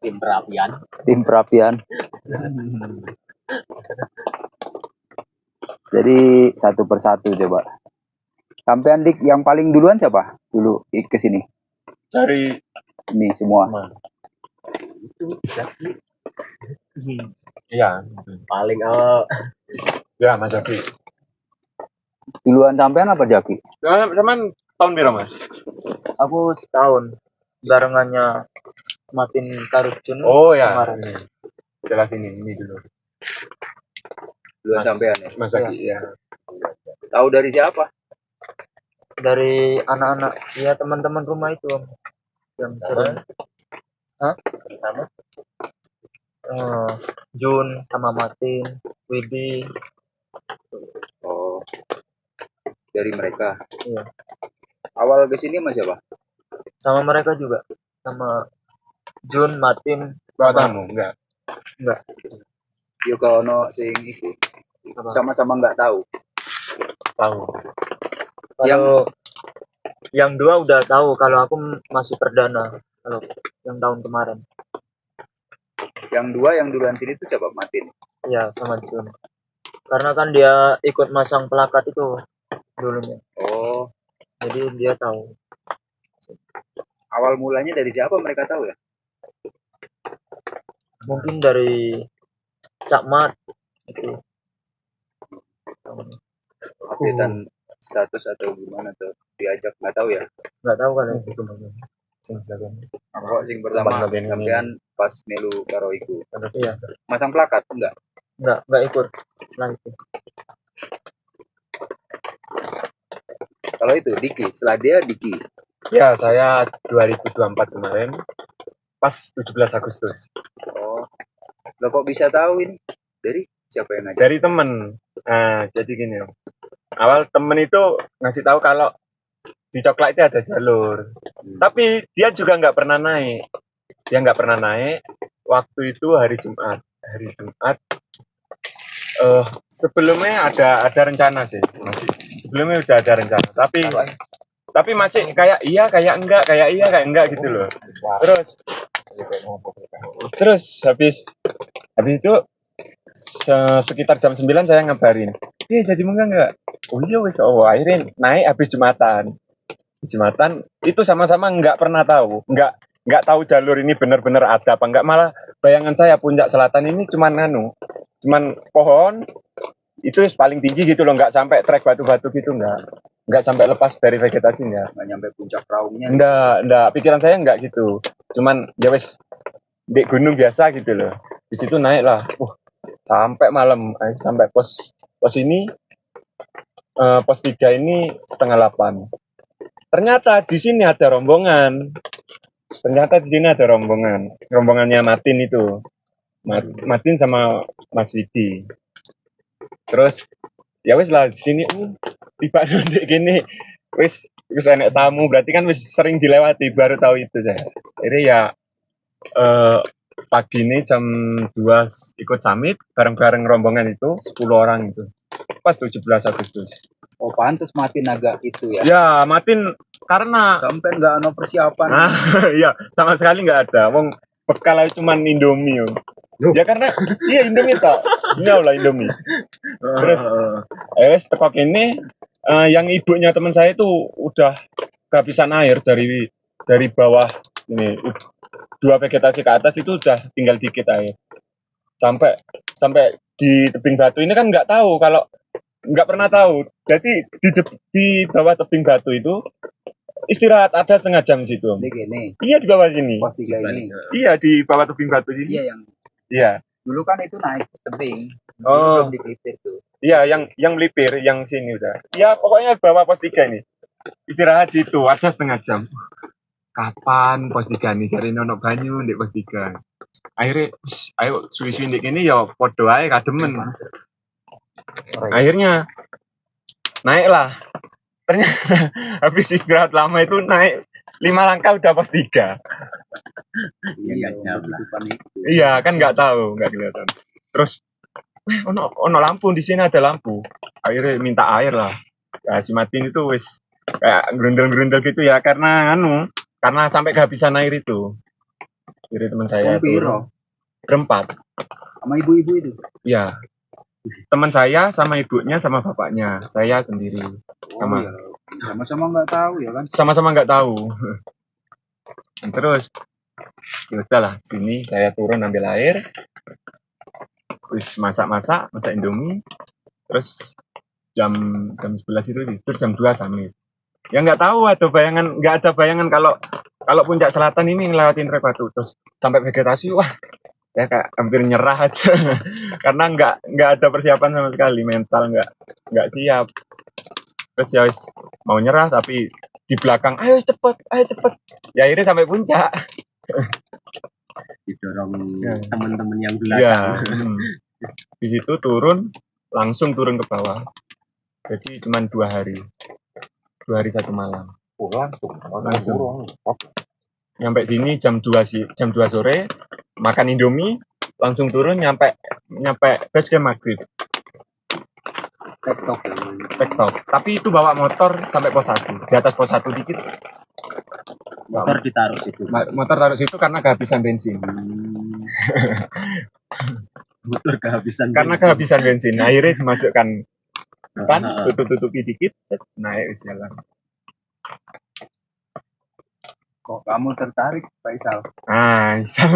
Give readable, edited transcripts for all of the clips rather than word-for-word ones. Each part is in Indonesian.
Tim perapian. Tim perapian. Jadi satu persatu coba. Sampean Dik, yang paling duluan siapa? Dulu ke sini. Dari Ini semua. Itu Jaki. Iya. Paling awal. Ya Mas Jaki. Duluan sampean apa Jaki? Cuman tahun berapa Mas? Aku setahun barengannya Martin Karujun. Oh ya. Kemarin. Jelas ini dulu. Duluan sampean ya. Mas Jaki ya. Tahu dari siapa? Dari anak-anak ya teman-teman rumah itu Om. Yang sering. Hah? Sama. Jun sama Martin, Widi. Oh. Dari mereka. Iya. Awal ke sini sama siapa? Sama mereka juga. Sama Jun, Martin. Bawa tamu enggak? Yo ono sing iku. Sama-sama nggak tahu. Tahu. Kalau yang dua udah tahu, kalau aku masih perdana. Kalau yang tahun kemarin. Yang dua yang duluan sini tuh siapa? Martin. Iya, sama Jun. Karena kan dia ikut masang plakat itu dulunya. Oh, Jadi dia tahu. awal mulanya dari siapa mereka tahu ya? Mungkin dari Cak Mat itu. Updatean status atau gimana tuh? Diajak nggak tahu ya? Nggak tahu kan ya. Kok sing pertama sampean pas melu karo iku. Iya. Masang plakat enggak? Nggak ikut. Nah itu. Kalau itu Diki, setelah dia Diki. Ya, saya 2024 kemarin pas 17 Agustus. Oh. Lo kok bisa tahu ini? Dari siapa yang ngajak? Dari temen. Nah, jadi gini Om. Awal temen itu ngasih tahu kalau di Coklat itu ada jalur. Tapi dia juga nggak pernah naik. Dia nggak pernah naik. Waktu itu hari Jumat. Sebelumnya ada rencana sih. Sebelumnya udah ada rencana. Tapi masih kayak iya, kayak enggak gitu loh. Terus habis itu sekitar jam 9 saya ngabarin, jadi enggak? Oh iya wis, akhirnya naik habis Jumatan itu sama-sama nggak pernah tahu, nggak tahu jalur ini benar-benar ada apa enggak. Malah bayangan saya Puncak Selatan ini cuman pohon itu paling tinggi gitu loh, nggak sampai trek batu-batu gitu, nggak sampai lepas dari vegetasinya, Nggak nyampe puncak raungnya. enggak, pikiran saya enggak gitu, cuman ya wes di gunung biasa gitu loh. Di situ naik lah, sampai malam, sampai pos ini, pos 3 ini 7:30. Ternyata di sini ada rombongan. Rombongannya Martin itu. Martin sama Mas Widi. Terus ya wis lah di sini tiba nanti gini wis enek tamu, berarti kan wis sering dilewati, baru tahu itu saya. Jadi ya pagi ini jam 2 ikut summit bareng-bareng rombongan itu 10 orang itu. Pas 17 Agustus. Oh, pantes Martin agak itu ya. Ya, Martin karena sampai nggak ada persiapan. Iya, sama sekali nggak ada. Wong bekal aja cuman Indomie. Ya karena iya Indomie tak. Lah Indomie. Terus tekok ini yang ibunya teman saya itu udah kehabisan air dari bawah ini. 2 vegetasi ke atas itu udah tinggal dikit air. Sampai di tebing batu ini kan nggak tahu, kalau nggak pernah tahu. Jadi di bawah tebing batu itu istirahat ada setengah jam situ. Iya, di bawah sini. Pos 3 ini. Iya, di bawah tebing batu sini. Iya, yang. Iya. Dulu kan itu naik ke tebing. Oh. Belum dikelipir tuh. Iya, yang melipir, yang sini udah. Ya, pokoknya bawah pos 3 ini. Istirahat situ ada setengah jam. Kapan pos 3 nih cari nono banyu di pos 3. Akhirnya ayo suwi-suwi ndek kene ya padha ae kademen. Akhirnya naiklah. Ternyata habis istirahat lama itu naik 5 langkah udah pos 3. Iya, Iya, kan nggak tahu, nggak kelihatan. Terus ono lampu, di sini ada lampu. Akhirnya minta air lah. Ya, si Martin itu wis kayak gerundel-gerundel gitu ya, karena sampai kehabisan air itu. Jadi teman saya Piro berempat. sama ibu-ibu itu. Ya. Teman saya sama ibunya sama bapaknya. Saya sendiri. Oh, iya. Sama-sama nggak tahu ya kan. Sama-sama nggak tahu. Terus ya udahlah, sini saya turun ambil air. Terus masak Indomie. Terus jam 11 itu tidur, jam 2 samit. Ya nggak tahu nggak ada bayangan kalau puncak selatan ini ngelewatin Rebatu terus sampai vegetasi, wah ya kayak hampir nyerah aja karena nggak ada persiapan sama sekali, mental nggak siap. Terus ya wis, mau nyerah tapi di belakang ayo cepet ya akhirnya sampai puncak. Didorong Ya. teman-teman yang Iya. belakang. Di situ langsung turun ke bawah. Jadi cuma 2 hari 1 malam. Langsung. Nyampe sini jam 2 sore, makan Indomie, langsung turun nyampe base camp maghrib. Tektok. Tapi itu bawa motor sampai pos 1. Di atas pos 1 dikit. Motor ditaruh situ. Motor taruh situ karena kehabisan bensin. Motor kehabisan. Karena bensin. kehabisan bensin. Akhirnya dimasukkan tutupi dikit, naik jalan. Kok kamu tertarik, Faisal? Sal.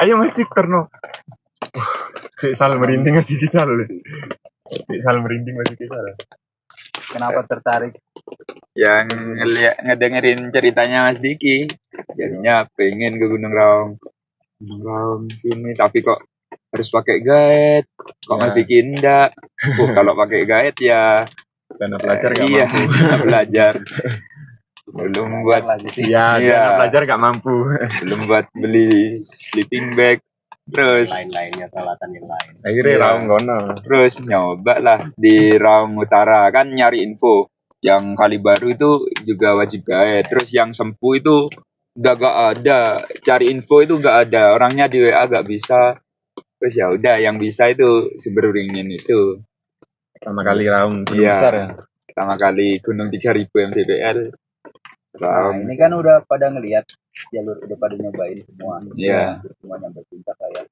Ayo masih Terno. Si Sal merinding masih kisah. Si Sal merinding masih kisah. Kenapa tertarik? Yang ngedengerin ceritanya Mas Diki, jadinya pengen ke Gunung Raung sini, tapi kok harus pakai guide, kok Ya. Mas Diki enggak. Kalau pakai guide ya Dana pelajar gak iya, mampu. dana belajar belum buat Iya, Iya. dana pelajar gak mampu. belum buat beli sleeping bag, terus Lain-lainnya peralatan yang lain. Akhirnya Iya. Raung gono. nyoba lah di Raung Utara, kan nyari info yang Kali Baru itu juga wajib guide, terus yang Sempu itu gak ada, cari info itu gak ada, orangnya di WA gak bisa. Terus ya udah, yang bisa itu Sumberberingin itu Pertama kali Raung gunung Iya. besar ya. pertama kali Gunung 3000 mdpl. Nah, Raung. ini kan udah pada ngelihat jalur, udah pada nyobain semua. Iya. Semua nyampe puncak kayak.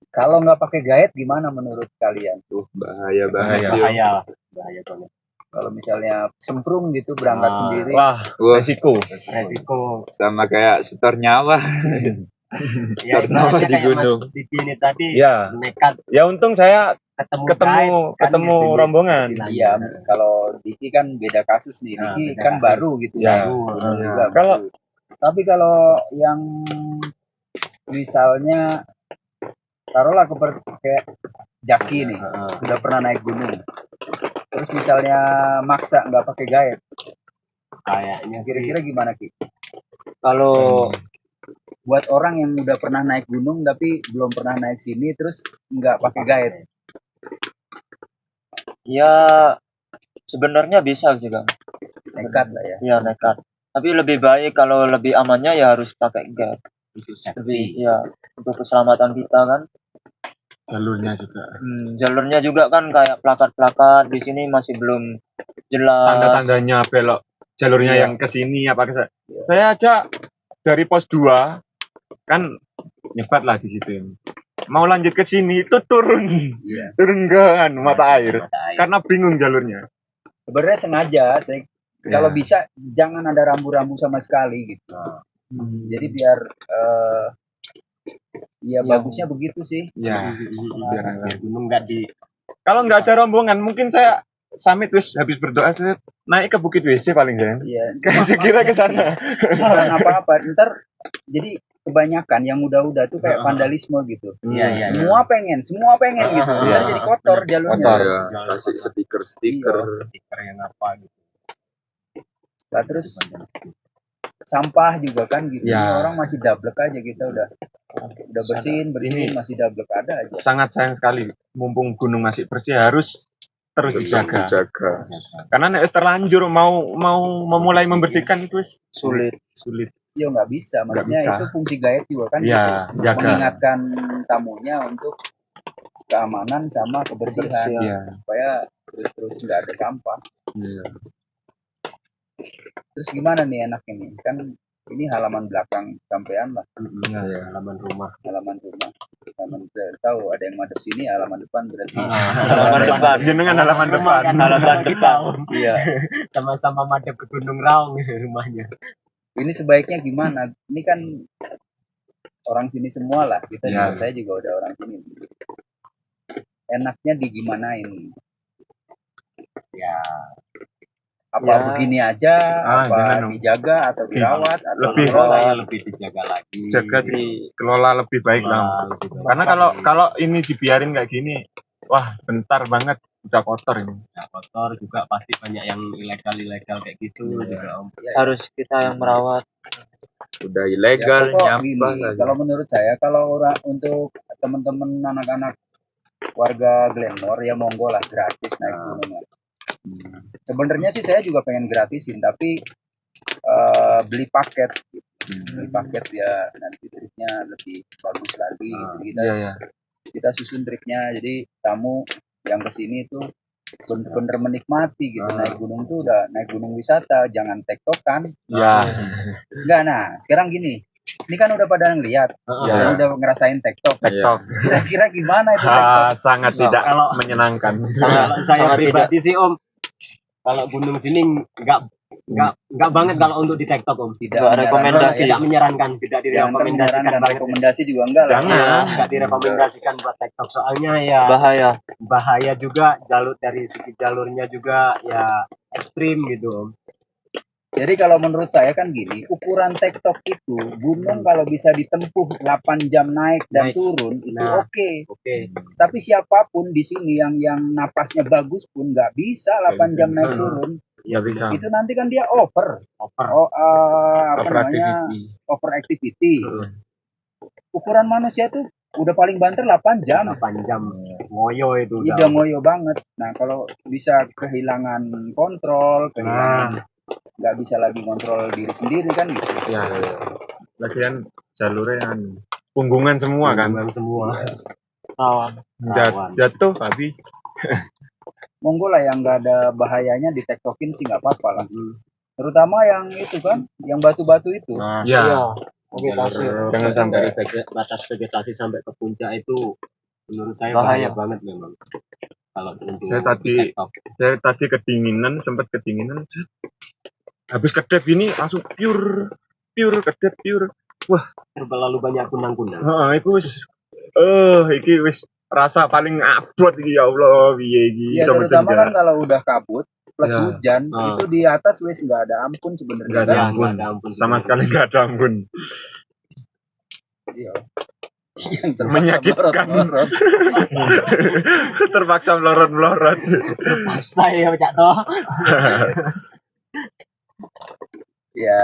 Kalau nggak pakai guide gimana menurut kalian? Bahaya banget Bahaya. sih. Bahaya banget. Kalau misalnya semprung gitu berangkat sendiri, Wah, Wah, resiko. Resiko. sama kayak setor nyawa. Ya, Pertama ibaratnya di kayak Mas gunung. Diki ini tadi Iya. nekat Ya untung saya ketemu ketemu guide, kan di sini. rombongan. iya. Kalau Diki kan beda kasus nih. Nah, Diki beda kan kasus. baru gitu. Ya. baru Iya. juga. Kalau Tapi kalau yang misalnya taruhlah kayak Jaki nih, udah pernah naik gunung. Terus misalnya maksa nggak pakai guide, Kayaknya sih kira-kira gimana Ki? Kalau Buat orang yang udah pernah naik gunung tapi belum pernah naik sini terus nggak pakai guide. ya sebenarnya bisa sih Kang. Nekat lah ya. Ya nekat. Tapi lebih baik kalau lebih amannya ya harus pakai guide. itu Lebih safety. ya untuk keselamatan kita kan. jalurnya juga. Jalurnya juga kan kayak plakat-plakat di sini masih belum jelas. Tanda-tandanya belok jalurnya Iya. yang ke sini apa ke saya aja dari pos 2 kan nyebat lah di situ. Mau lanjut ke sini itu turun. Iya. Turun ke mata air Mata air. karena bingung jalurnya. Sebenarnya sengaja, kalau Ya. bisa jangan ada rambu-rambu sama sekali gitu. Jadi biar ya bagusnya begitu sih. Ya. Biar gunung nggak di Kalau nggak ada rombongan mungkin saya summit wis habis berdoa saya naik ke Bukit WC paling saya. Iya. Saya kira ke sana. Bukan apa-apa. Ntar jadi kebanyakan yang udah-udah tuh kayak vandalisme gitu. Iya, iya. Semua pengen gitu. Ntar Iya. jadi kotor jalurnya. Kotor. Ya, kasih stiker stiker yang apa gitu. Nah, terus sampah juga kan gitu. Ya. Ini orang masih dablek aja kita udah bersihin Ini- masih dablek ada aja. Sangat sayang sekali mumpung gunung masih bersih harus terus dijaga. Karena nek wis terlanjur mau memulai membersihkan itu wis Sulit. sulit. Ya nggak bisa, maksudnya bisa. itu fungsi guide juga kan Ya, gitu. jaga. Mengingatkan tamunya untuk keamanan sama kebersihan Kebersihan. Iya. supaya terus nggak ada sampah. Iya. Terus gimana nih enaknya nih? Kan ini halaman belakang sampean lah, Halaman rumah. halaman rumah. Tahu ada yang madep sini, halaman depan berarti. Halaman depan, jenengan halaman depan. Halaman kita. Iya. Sama-sama madep ke Gunung Raung rumahnya. Ini sebaiknya gimana? Ini kan orang sini semua lah. Kita Ya. juga, saya juga udah orang sini. Enaknya digimanain? Ya. Apa Ya. begini aja? Ah, apa jangan dong. dijaga atau dirawat? Atau Lebih. dikelola? Saya lebih dijaga lagi. Jaga dikelola lebih baik lah. Lebih baik. Karena kalau ini dibiarin kayak gini, wah bentar banget udah kotor ini. Ya, kotor juga pasti banyak yang ilegal kayak gitu juga Om. Ya, Harus kita yang merawat. Udah ya, ilegal, pokok nyampah gini, lagi. kalau menurut saya, kalau orang untuk teman-teman anak-anak warga Glenmore ya monggo lah gratis naik gunungan. Sebenarnya sih saya juga pengen gratisin, tapi beli paket, gitu. Beli paket ya nanti triknya lebih bagus lagi. Jadi kita Iya, iya. kita susun triknya, jadi tamu yang kesini tuh bener-bener menikmati gitu. Naik gunung tuh udah naik gunung wisata, jangan tektokan. Ya. Enggak, nah sekarang gini, ini kan udah pada ngeliat dan udah ngerasain tektok. TikTok. Kira-kira gimana itu tektok? Sangat tidak Kalau- menyenangkan. Kalau saya sangat pribadi sih Om, kalau gunung sini nggak banget kalau untuk di TikTok Om. Tidak Nggak menyarankan, rekomendasi. ya. Tidak menyarankan, tidak Jangan direkomendasikan menyarankan, banget. rekomendasi juga enggak lah. Jangan. Ya, nggak direkomendasikan buat TikTok soalnya ya Bahaya. bahaya juga, jalur dari segi jalurnya juga ya ekstrim gitu Om. Jadi kalau menurut saya kan gini, ukuran tektok itu gunung kalau bisa ditempuh 8 jam naik dan Naik. turun itu Nah. oke. Oke. Tapi siapapun di sini yang napasnya bagus pun nggak bisa 8 jam naik turun. Ya bisa. Itu nanti kan dia over. Over. Apa namanya? Over activity. Ukuran manusia tuh udah paling banter 8 jam. 8 jam ngoyo itu Udah ngoyo banget. Nah, kalau bisa kehilangan kontrol, kehilangan nggak bisa lagi kontrol diri sendiri kan gitu. Ya. Lagian jalurnya kan punggungan semua kan. Dengan semua. Rawan. Rawan. Jatuh habis. Monggo lah yang nggak ada bahayanya ditektokin sih nggak apa-apa lah. Terutama yang itu kan, yang batu-batu itu. Nah, Ya. Oke, kasih. Jangan sampai dari batas vegetasi sampai ke puncak itu menurut saya Bahaya. bahaya banget memang. Kalau untuk Saya tadi- TikTok. saya tadi sempat kedinginan. Habis kedep ini langsung pure kedep pure. terlalu banyak kunang-kunang. Heeh, iku wis iki wis rasa paling abot iki ya Allah piye iki Ya iso terutama meten kan kalau udah kabut plus Ya. hujan Ah. itu di atas wis nggak ada ampun sebenarnya. Nggak ada kan? ampun. nggak ada ampun. sama sekali nggak ada ampun. Iya. Yang terpaksa Menyakitkan. melorot-melorot. Terpaksa melorot-melorot. Saya Cak Toh. Ya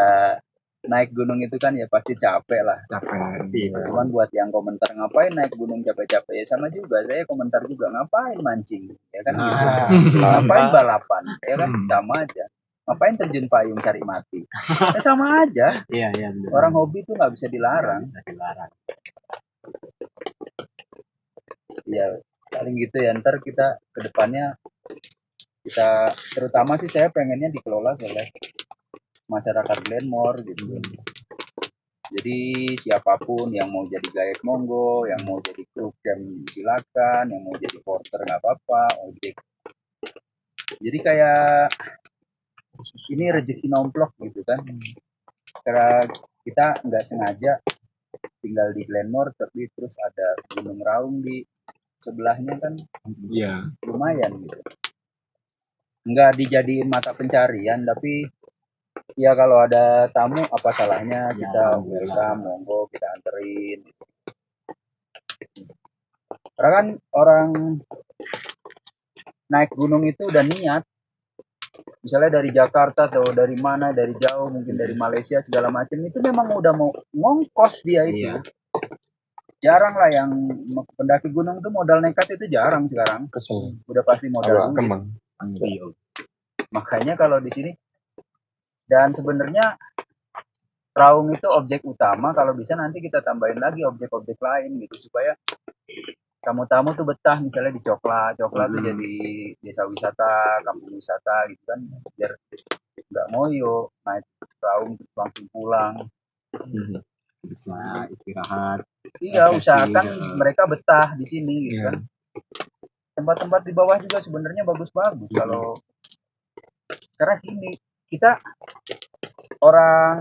naik gunung itu kan ya pasti capek lah. Capek. Cuman buat yang komentar ngapain naik gunung capek-capek ya sama juga saya komentar juga ngapain mancing ya kan gitu. Ngapain balapan ya kan sama aja. Ngapain terjun payung cari mati ya sama aja. Iya, iya benar. Orang hobi itu nggak bisa dilarang. Bisa dilarang. Ya paling gitu ya, ntar kita ke depannya kita terutama sih saya pengennya dikelola oleh masyarakat Glenmore gitu. Jadi siapapun yang mau jadi guide monggo, yang mau jadi kru camp silakan, yang mau jadi porter nggak apa-apa, ojek. Jadi kayak ini rezeki nomplok gitu kan. Karena kita nggak sengaja tinggal di Glenmore tapi terus ada Gunung Raung di sebelahnya kan Iya. lumayan gitu. Nggak dijadiin mata pencarian tapi ya kalau ada tamu apa salahnya kita welcome, monggo kita anterin. Karena kan orang naik gunung itu udah niat. Misalnya dari Jakarta atau dari mana, dari jauh, mungkin dari Malaysia segala macam itu memang udah mau ngongkos dia itu. Iya. Jarang lah yang pendaki gunung tuh modal nekat itu jarang sekarang. Kesel. Udah pasti modal duit. Kemang. Pasti Om. Makanya kalau di sini dan sebenarnya Raung itu objek utama, kalau bisa nanti kita tambahin lagi objek-objek lain gitu supaya tamu-tamu tuh betah misalnya di Coklat tuh jadi desa wisata, kampung wisata gitu kan, biar nggak ngoyo naik perahu terus langsung pulang. Bisa istirahat. Iya, Refreshing, usahakan ya. mereka betah di sini gitu Iya. kan. Tempat-tempat di bawah juga sebenarnya bagus-bagus kalau karena gini, kita orang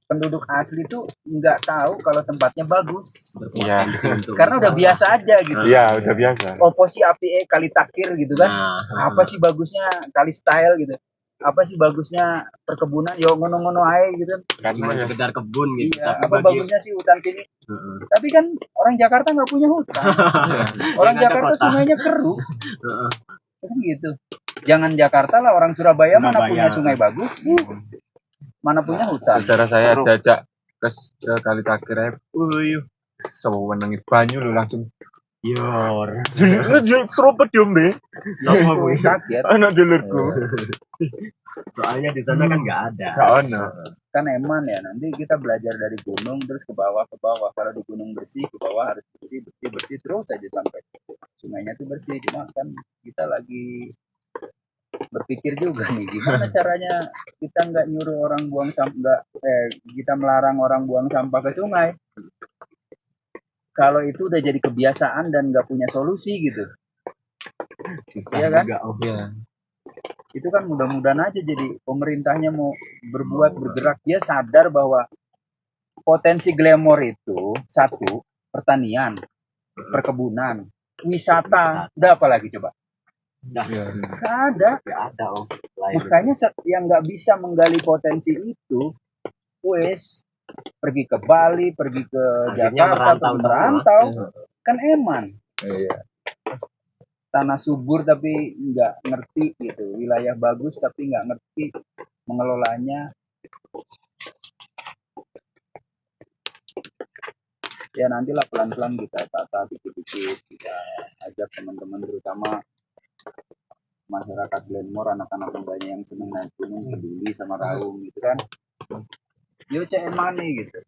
penduduk asli tuh nggak tahu kalau tempatnya bagus. Iya. Berpotensi untuk Karena udah wisata. biasa aja gitu. Iya, udah biasa. Opo sih api kali takir gitu kan. Nah, Apa sih bagusnya kali style gitu. Apa sih bagusnya perkebunan, yo ngono-ngono ae gitu kan. cuma Karena sekedar kebun gitu. Iya, Tapi apa bagi bagusnya sih hutan sini. Heeh. Tapi kan orang Jakarta nggak punya hutan. Orang Yang ada Jakarta kota. sungainya keruh. Heeh. Kan gitu. Jangan Jakarta lah, orang Surabaya mana Surabaya. punya sungai bagus. Mana punya hutan. saudara saya diajak ke kali takir aja. Sewenengi banyu lu langsung. Yor. Lu serupet diombe. Sama gue. Kaget. Anak dulurku. Soalnya di sana kan nggak ada. Gak ono. Kan eman ya, nanti kita belajar dari gunung terus ke bawah. Kalau di gunung bersih, ke bawah harus bersih terus aja sampai sungainya tuh bersih. Cuma kan kita lagi berpikir juga nih gimana caranya kita nggak nyuruh orang buang sampah, kita melarang orang buang sampah ke sungai. Kalau itu udah jadi kebiasaan dan nggak punya solusi gitu. Susah Iya kan? juga. Oh. Iya. Itu kan mudah-mudahan aja jadi pemerintahnya mau berbuat, bergerak, dia sadar bahwa potensi Glamor itu satu, pertanian, perkebunan, wisata, udah apa lagi coba? Iya. Nggak ada. Nggak ada om. Lain. Makanya yang nggak bisa menggali potensi itu, wes pergi ke Bali, pergi ke Akhirnya Jakarta, merantau merantau, semua. kan eman. Iya. Tanah subur tapi nggak ngerti gitu, wilayah bagus tapi nggak ngerti mengelolanya. Ya nantilah pelan-pelan kita tata dikit-dikit, kita ajak teman-teman terutama masyarakat Glenmore, anak-anak mudanya yang seneng naik gunung, peduli sama Raung gitu kan. Yo cek mana gitu.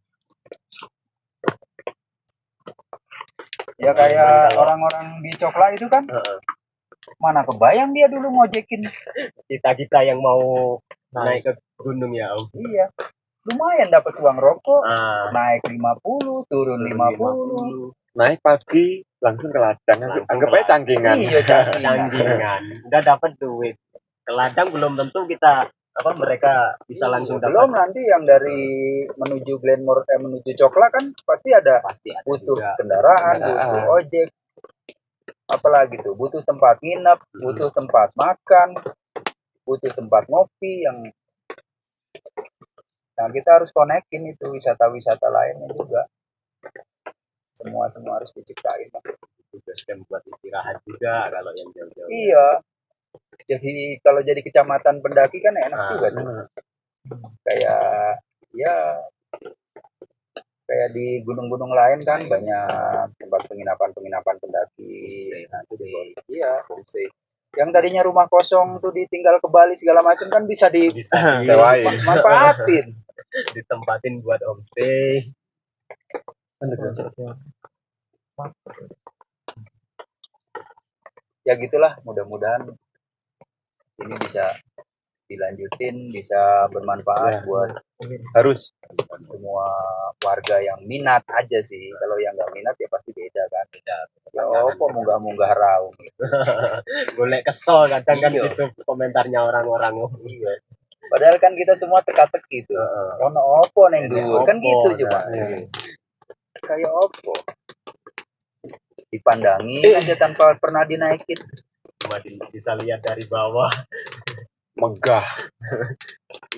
Ya kayak orang-orang di Coklat itu kan, mana kebayang dia dulu ngojekin. Kita yang mau naik ke gunung ya om. Iya, lumayan dapat uang rokok, Ah, naik 50, turun 50. Naik pagi langsung ke ladang. Langsung Anggap ke aja cangkingan. Iya, cangkingan. Canggingan. Udah dapat duit. Ke ladang belum tentu kita mereka bisa langsung Belum dapat. nanti yang dari menuju Glenmore menuju Coklat kan pasti ada Pasti ada butuh juga. kendaraan, Kendaraan. butuh ojek, apalagi tuh butuh tempat nginep, butuh tempat makan, butuh tempat ngopi yang nah kita harus konekin itu wisata-wisata lainnya juga. Semua harus diciptain. Tugas kan buat istirahat juga kalau yang jauh-jauh. Iya. Jadi kalau jadi kecamatan pendaki kan enak juga tuh. Kayak ya kayak di gunung-gunung lain kan banyak tempat penginapan pendaki. Nanti iya, homestay. Yang tadinya rumah kosong tuh ditinggal ke Bali segala macam kan bisa Bisa Sewain. dimanfaatin. ditempatin buat homestay. Ya gitulah, mudah-mudahan ini bisa dilanjutin, bisa bermanfaat Ya. buat Harus. semua warga yang minat aja sih. Kalau yang nggak minat ya pasti beda kan. Ya apa munggah-munggah Raung gitu. Golek kesel kadang kan Iya. gitu komentarnya orang-orang. Iya. Padahal kan kita semua teka-teki gitu. Ono opo neng dhuwur kan Opo, gitu coba. nah. Kayak opo. Dipandangi aja tanpa pernah dinaikin. Cuma bisa lihat dari bawah. Megah.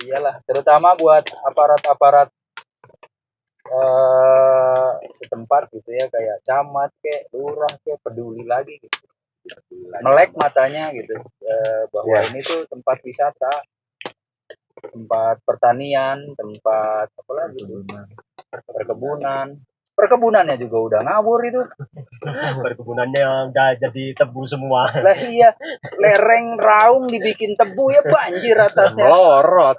Iyalah, terutama buat aparat-aparat setempat gitu ya, kayak camat kayak lurah kayak peduli lagi gitu. Melek matanya gitu bahwa Ya. ini tuh tempat wisata, tempat pertanian, tempat apa lagi tuh? Perkebunannya juga udah ngawur itu. Perkebunannya udah jadi tebu semua. Lah iya, lereng Raung dibikin tebu ya banjir atasnya. Melorot.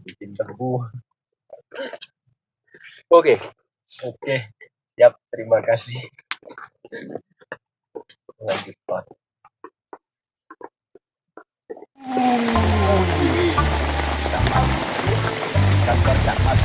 Bikin tebu. Oke. Oke. Siap, terima Terima kasih. Lanjut, Pak. Kantor Camat.